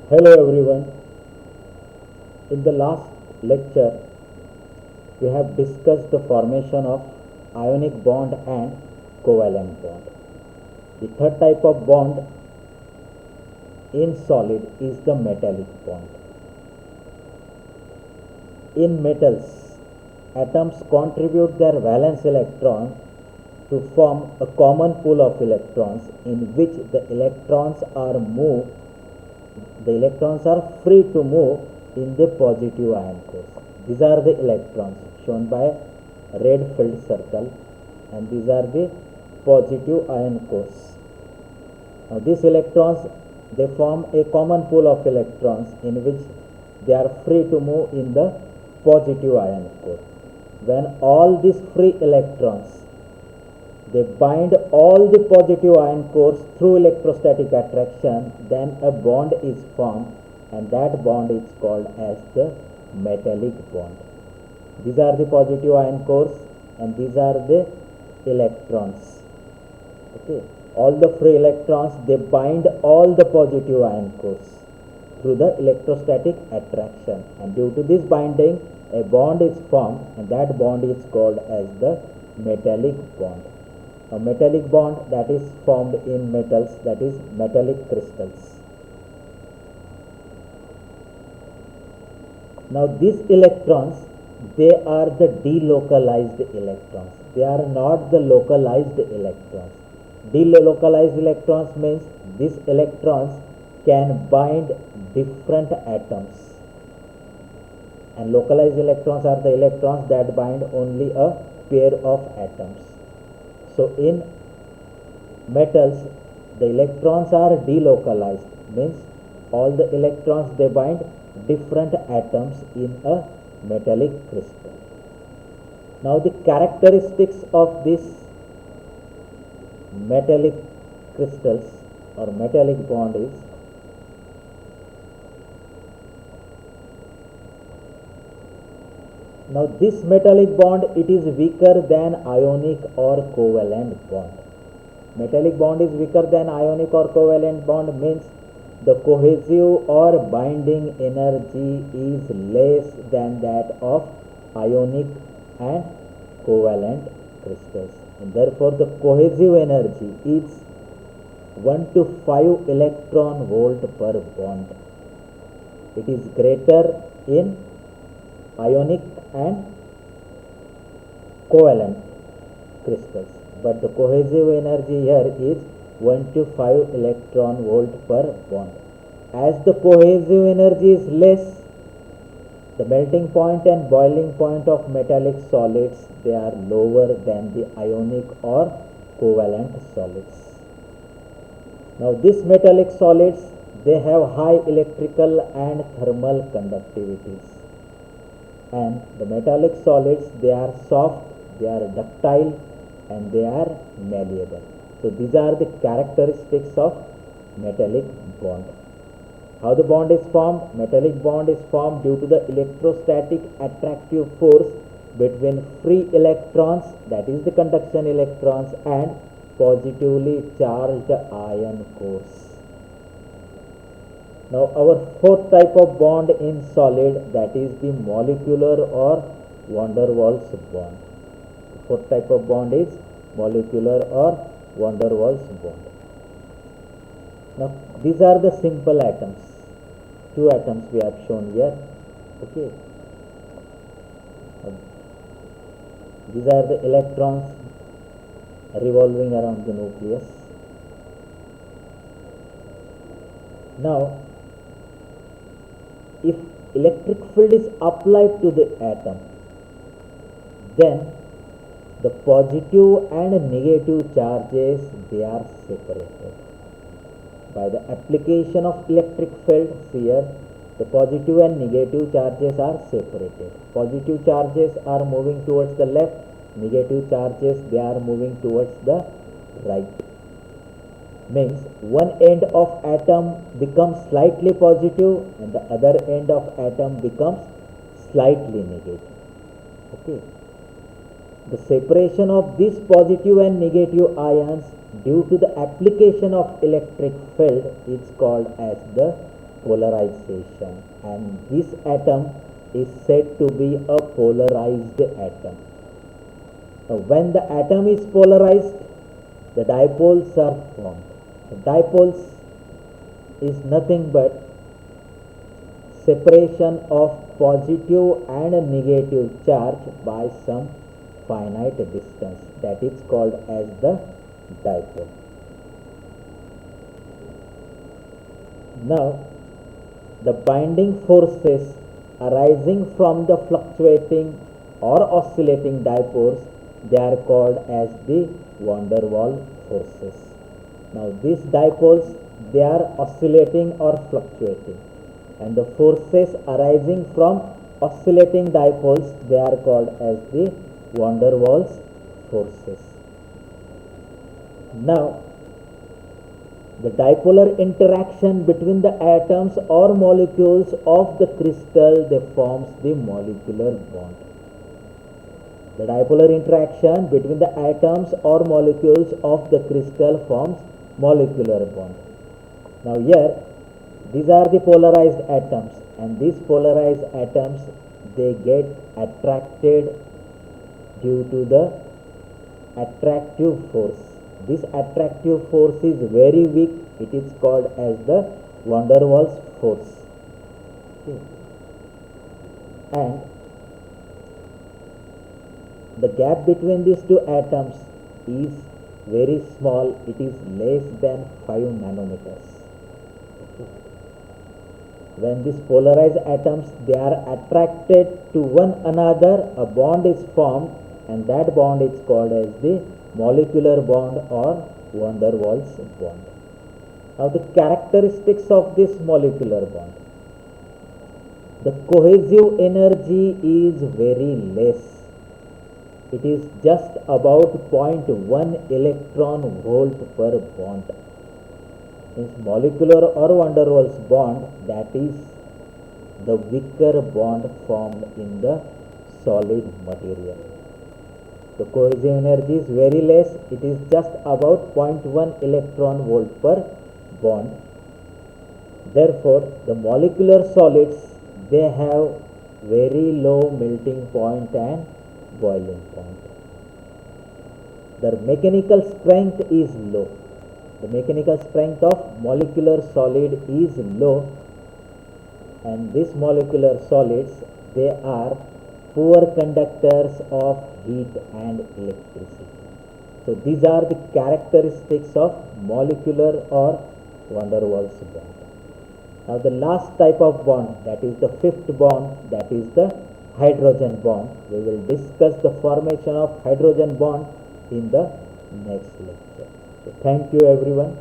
Hello everyone. In the last lecture, we have discussed the formation of ionic bond and covalent bond. The third type of bond in solid is the metallic bond. In metals, atoms contribute their valence electron to form a common pool of electrons in which the electrons are free to move in the positive ion cores. These are the electrons shown by red filled circle, and these are the positive ion cores. Now these electrons, they form a common pool of electrons in which they are free to move in the positive ion core. When all these free electrons, they bind all the positive ion cores through electrostatic attraction, then a bond is formed, and that bond is called as the metallic bond. These are the positive ion cores and these are the electrons. Okay, all the free electrons, they bind all the positive ion cores through the electrostatic attraction, and due to this binding a bond is formed, and that bond is called as the metallic bond. A metallic bond that is formed in metals, that is metallic crystals. Now these electrons, they are the delocalized electrons. They are not the localized electrons. Delocalized electrons means these electrons can bind different atoms, and localized electrons are the electrons that bind only a pair of atoms. So in metals, the electrons are delocalized, means all the electrons, they bind different atoms in a metallic crystal. Now the characteristics of these metallic crystals or metallic bond is, now this metallic bond, it is weaker than ionic or covalent bond. Metallic bond is weaker than ionic or covalent bond means the cohesive or binding energy is less than that of ionic and covalent crystals, and therefore the cohesive energy is 1 to 5 electron volt per bond. It is greater in ionic and covalent crystals, but the cohesive energy here is 1 to 5 electron volt per bond. As the cohesive energy is less, the melting point and boiling point of metallic solids, they are lower than the ionic or covalent solids. Now these metallic solids, they have high electrical and thermal conductivities, and the metallic solids, they are soft, they are ductile, and they are malleable. So these are the characteristics of metallic bond. How the bond is formed? Metallic bond is formed due to the electrostatic attractive force between free electrons, that is the conduction electrons, and positively charged ion cores. Now our fourth type of bond in solid, that is the molecular or van der Waals bond. The fourth type of bond is molecular or van der Waals bond. Now these are the simple atoms. Two atoms we have shown here. Okay. These are the electrons revolving around the nucleus. Now if electric field is applied to the atom, then the positive and negative charges, they are separated. By the application of electric field, here the positive and negative charges are separated. Positive charges are moving towards the left, negative charges, they are moving towards the right. Means one end of atom becomes slightly positive and the other end of atom becomes slightly negative. Okay. The separation of these positive and negative ions due to the application of electric field is called as the polarization, and this atom is said to be a polarized atom. Now, when the atom is polarized, the dipoles are formed. The dipoles is nothing but separation of positive and negative charge by some finite distance. That is called as the dipole. Now, the binding forces arising from the fluctuating or oscillating dipoles, they are called as the van der Waals forces. Now, these dipoles, they are oscillating or fluctuating, and the forces arising from oscillating dipoles, they are called as the van der Waals forces. Now, the dipolar interaction between the atoms or molecules of the crystal, they forms the molecular bond. The dipolar interaction between the atoms or molecules of the crystal forms molecular bond. Now here, these are the polarized atoms, and these polarized atoms, they get attracted due to the attractive force. This attractive force is very weak. It is called as the van der Waals force. Okay. And the gap between these two atoms is very small. It is less than 5 nanometers. Okay. When these polarized atoms, they are attracted to one another, a bond is formed, and that bond is called as the molecular bond or van der Waals bond. Now, the characteristics of this molecular bond. The cohesive energy is very less. It is just about 0.1 electron volt per bond. Means molecular or van der Waals bond, that is the weaker bond formed in the solid material. The cohesive energy is very less. It is just about 0.1 electron volt per bond. Therefore, the molecular solids, they have very low melting point and boiling point. Their mechanical strength is low. The mechanical strength of molecular solid is low, and these molecular solids, they are poor conductors of heat and electricity. So these are the characteristics of molecular or van der Waals bond. Now the last type of bond, that is the fifth bond, that is the hydrogen bond. We will discuss the formation of hydrogen bond in the next lecture. So thank you everyone.